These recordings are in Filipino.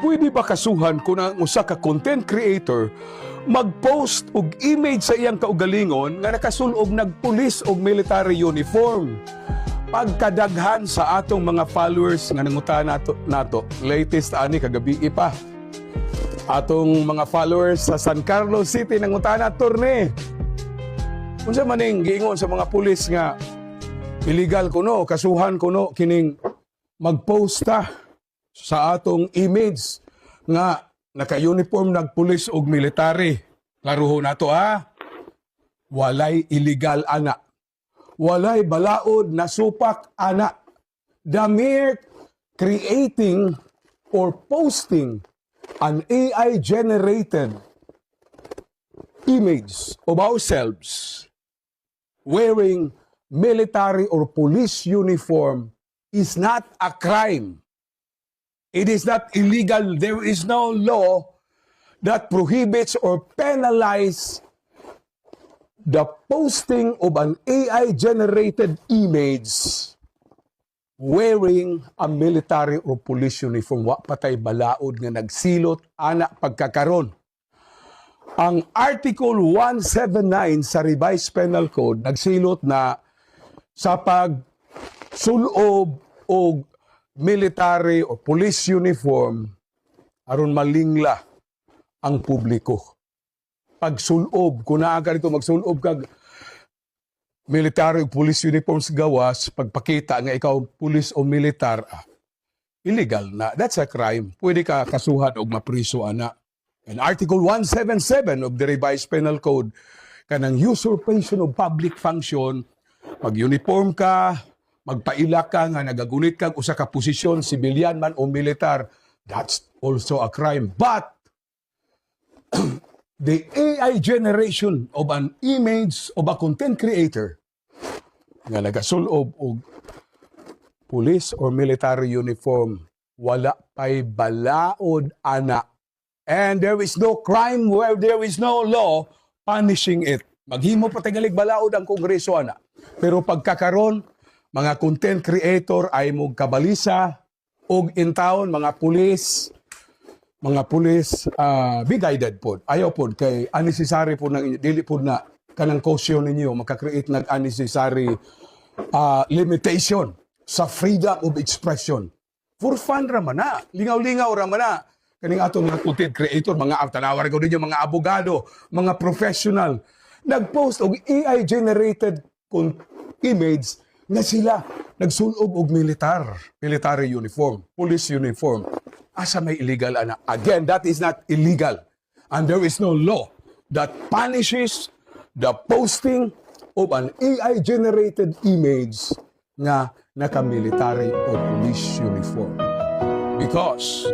pwede ba kasuhan kung ang usa ka content creator mag-post og image sa iyang kaugalingon nga nakasulog nagpulis og military uniform? Pagkadaghan sa atong mga followers nga nanguta nato latest ani kagabi pa. Atong mga followers sa San Carlos City nanguta na turne. Unsa maning giingon sa mga pulis nga illegal kuno, kasuhan kuno kining magposta sa atong image nga naka-uniform nagpulis og military. Klaruho nato walay illegal ana. Walay balaod na supak ana. The mere creating or posting an AI-generated image of ourselves wearing military or police uniform is not a crime. It is not illegal. There is no law that prohibits or penalizes the posting of an AI-generated image wearing a military or police uniform. Wa patay balaod nga nagsilot ana pagkakaron. Ang Article 179 sa Revised Penal Code nagsilot na sa pagsulob o military o police uniform aron malingla ang publiko. Pagsulob, kung naa ka dito magsulob kag military o police uniform sa gawas, pagpakita nga ikaw police o militar, illegal na. That's a crime. Pwede ka kasuhan o mapriso ana. And Article 177 of the Revised Penal Code, kanang usurpation of public function, mag-uniform ka, magpaila ka nga nagagunit kang usa ka posisyon, civilian man o militar, that's also a crime. But the AI generation of an image of a content creator nga nagasulob og police or military uniform, wala pay balaod ana. And there is no crime where there is no law punishing it. Maghimo pa tagalig balaod ang Kongreso ana. Pero pagkakaron, mga content creator ay mong kabalisa og in town, mga pulis, be guided po. Ayaw po, kay unnecessary po, dili po na kanang caution ninyo, makakreate ng unnecessary limitation sa freedom of expression. For fun raman na, lingaw-lingaw raman na. Kaning atong mga content creator, mga tanawar ko ninyo, mga abogado, mga professional, nag-post og AI-generated image na sila nagsulob og military uniform, police uniform. Asa may illegal ana? Again, that is not illegal. And there is no law that punishes the posting of an AI-generated image na naka-military or police uniform. Because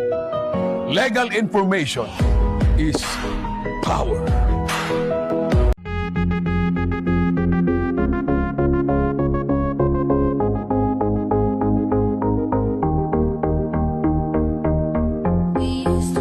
legal information is power. We used to